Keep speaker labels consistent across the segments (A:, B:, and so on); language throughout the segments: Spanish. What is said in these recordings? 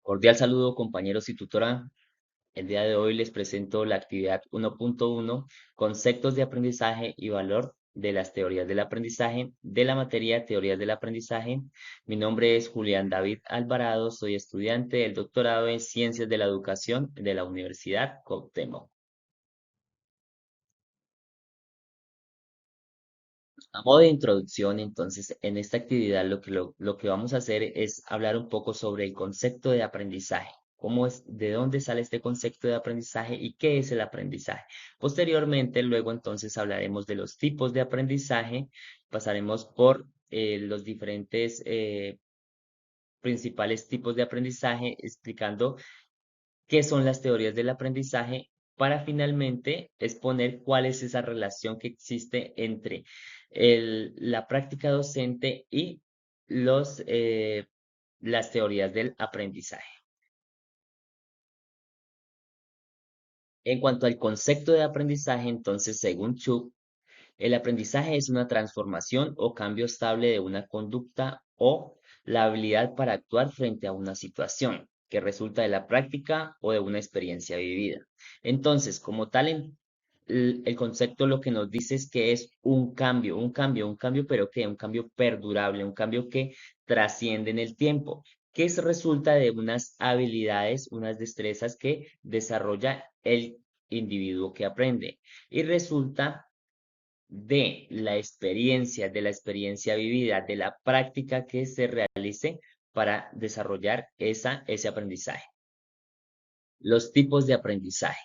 A: Cordial saludo, compañeros y tutora. El día de hoy les presento la actividad 1.1, conceptos de aprendizaje y valor de las teorías del aprendizaje, de la materia teorías del aprendizaje. Mi nombre es Julián David Alvarado, soy estudiante del doctorado en Ciencias de la Educación de la Universidad Cuauhtémoc. A modo de introducción, entonces, en esta actividad lo que vamos a hacer es hablar un poco sobre el concepto de aprendizaje. ¿Cómo es, de dónde sale este concepto de aprendizaje y qué es el aprendizaje? Posteriormente, luego entonces hablaremos de los tipos de aprendizaje, pasaremos por los diferentes principales tipos de aprendizaje, explicando qué son las teorías del aprendizaje para finalmente exponer cuál es esa relación que existe entre la práctica docente y los, eh, las teorías del aprendizaje. En cuanto al concepto de aprendizaje, entonces, según Chu, el aprendizaje es una transformación o cambio estable de una conducta o la habilidad para actuar frente a una situación que resulta de la práctica o de una experiencia vivida. Entonces, como tal, el concepto lo que nos dice es que es un cambio, pero que un cambio perdurable, un cambio que trasciende en el tiempo, resulta de unas habilidades, unas destrezas que desarrolla el individuo que aprende y resulta de la experiencia vivida, de la práctica que se realice para desarrollar ese aprendizaje. Los tipos de aprendizaje.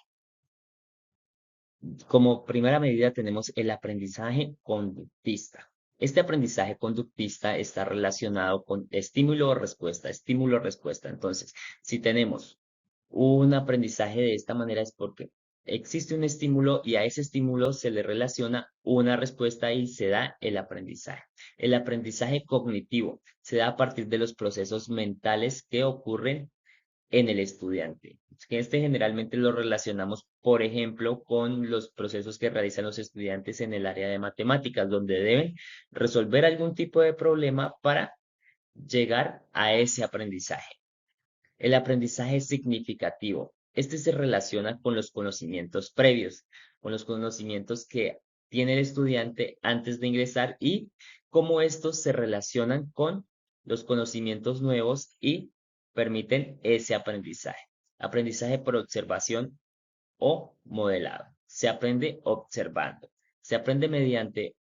A: Como primera medida tenemos el aprendizaje conductista. Este aprendizaje conductista está relacionado con estímulo respuesta. Entonces, si tenemos un aprendizaje de esta manera es porque existe un estímulo y a ese estímulo se le relaciona una respuesta y se da el aprendizaje. El aprendizaje cognitivo se da a partir de los procesos mentales que ocurren en el estudiante. Que generalmente lo relacionamos, por ejemplo, con los procesos que realizan los estudiantes en el área de matemáticas, donde deben resolver algún tipo de problema para llegar a ese aprendizaje. El aprendizaje significativo. Este se relaciona con los conocimientos previos, con los conocimientos que tiene el estudiante antes de ingresar y cómo estos se relacionan con los conocimientos nuevos y permiten ese aprendizaje. Aprendizaje por observación o modelado. Se aprende observando. Se aprende mediante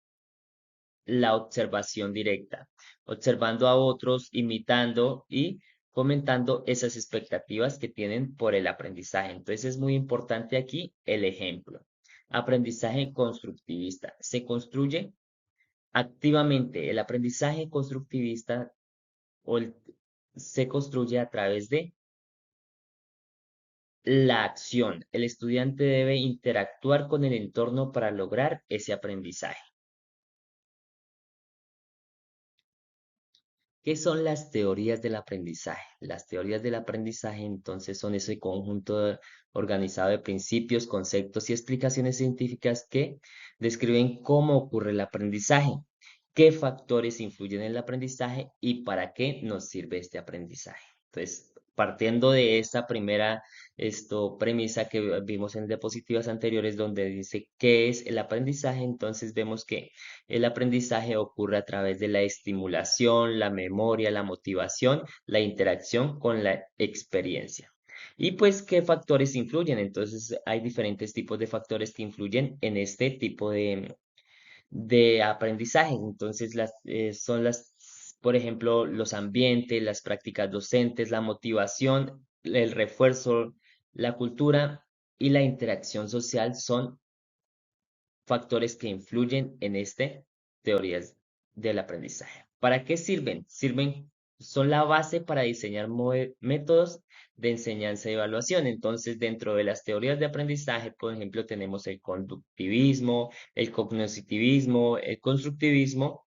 A: la observación directa, observando a otros, imitando y fomentando esas expectativas que tienen por el aprendizaje. Entonces es muy importante aquí el ejemplo. Aprendizaje constructivista. Se construye activamente. El aprendizaje constructivista o se construye a través de la acción. El estudiante debe interactuar con el entorno para lograr ese aprendizaje. ¿Qué son las teorías del aprendizaje? Las teorías del aprendizaje entonces son ese organizado de principios, conceptos y explicaciones científicas que describen cómo ocurre el aprendizaje, qué factores influyen en el aprendizaje y para qué nos sirve este aprendizaje. Entonces, partiendo de esta primera premisa que vimos en diapositivas anteriores donde dice qué es el aprendizaje, entonces vemos que el aprendizaje ocurre a través de la estimulación, la memoria, la motivación, la interacción con la experiencia. Y pues, ¿qué factores influyen? Entonces, hay diferentes tipos de factores que influyen en este tipo de aprendizaje. Entonces, son por ejemplo, los ambientes, las prácticas docentes, la motivación, el refuerzo, la cultura y la interacción social son factores que influyen en teorías del aprendizaje. ¿Para qué sirven? Son la base para diseñar métodos de enseñanza y evaluación. Entonces, dentro de las teorías de aprendizaje, por ejemplo, tenemos el conductivismo, el cognitivismo, el constructivismo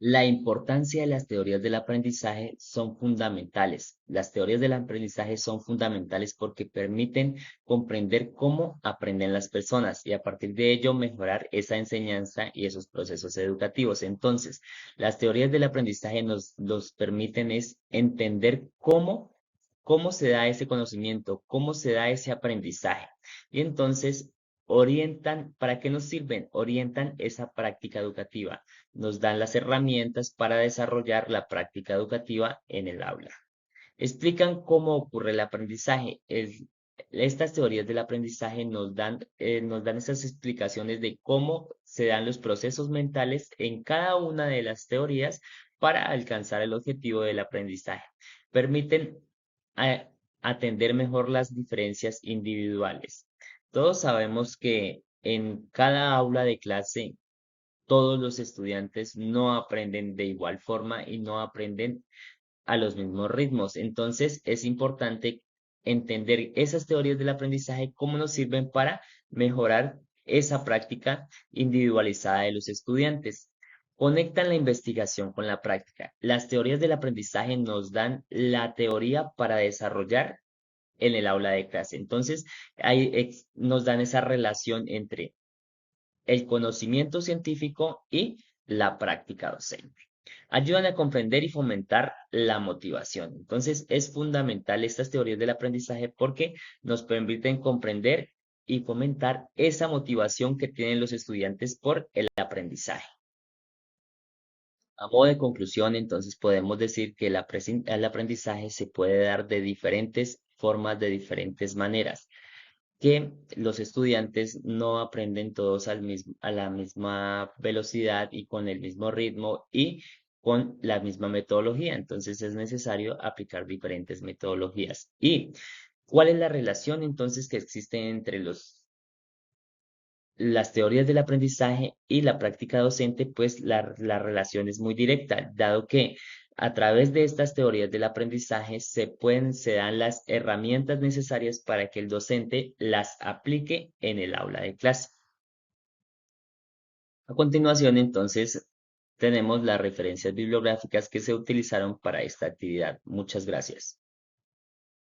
A: La importancia de las teorías del aprendizaje son fundamentales. Las teorías del aprendizaje son fundamentales porque permiten comprender cómo aprenden las personas y a partir de ello mejorar esa enseñanza y esos procesos educativos. Entonces, las teorías del aprendizaje nos permiten es entender cómo se da ese conocimiento, cómo se da ese aprendizaje. Y entonces orientan, ¿para qué nos sirven? Orientan esa práctica educativa, nos dan las herramientas para desarrollar la práctica educativa en el aula. Explican cómo ocurre el aprendizaje. Estas teorías del aprendizaje nos dan esas explicaciones de cómo se dan los procesos mentales en cada una de las teorías para alcanzar el objetivo del aprendizaje. Permiten a- atender mejor las diferencias individuales. Todos sabemos que en cada aula de clase todos los estudiantes no aprenden de igual forma y no aprenden a los mismos ritmos. Entonces, es importante entender esas teorías del aprendizaje, cómo nos sirven para mejorar esa práctica individualizada de los estudiantes. Conectan la investigación con la práctica. Las teorías del aprendizaje nos dan la teoría para desarrollar en el aula de clase. Entonces, nos dan esa relación entre el conocimiento científico y la práctica docente. Ayudan a comprender y fomentar la motivación. Entonces, es fundamental estas teorías del aprendizaje porque nos permiten comprender y fomentar esa motivación que tienen los estudiantes por el aprendizaje. A modo de conclusión, entonces podemos decir que el aprendizaje se puede dar de diferentes formas, de diferentes maneras, que los estudiantes no aprenden todos a la misma velocidad y con el mismo ritmo y con la misma metodología. Entonces es necesario aplicar diferentes metodologías. ¿Y cuál es la relación entonces que existe entre las teorías del aprendizaje y la práctica docente? Pues la relación es muy directa, dado que a través de estas teorías del aprendizaje se dan las herramientas necesarias para que el docente las aplique en el aula de clase. A continuación, entonces, tenemos las referencias bibliográficas que se utilizaron para esta actividad. Muchas gracias.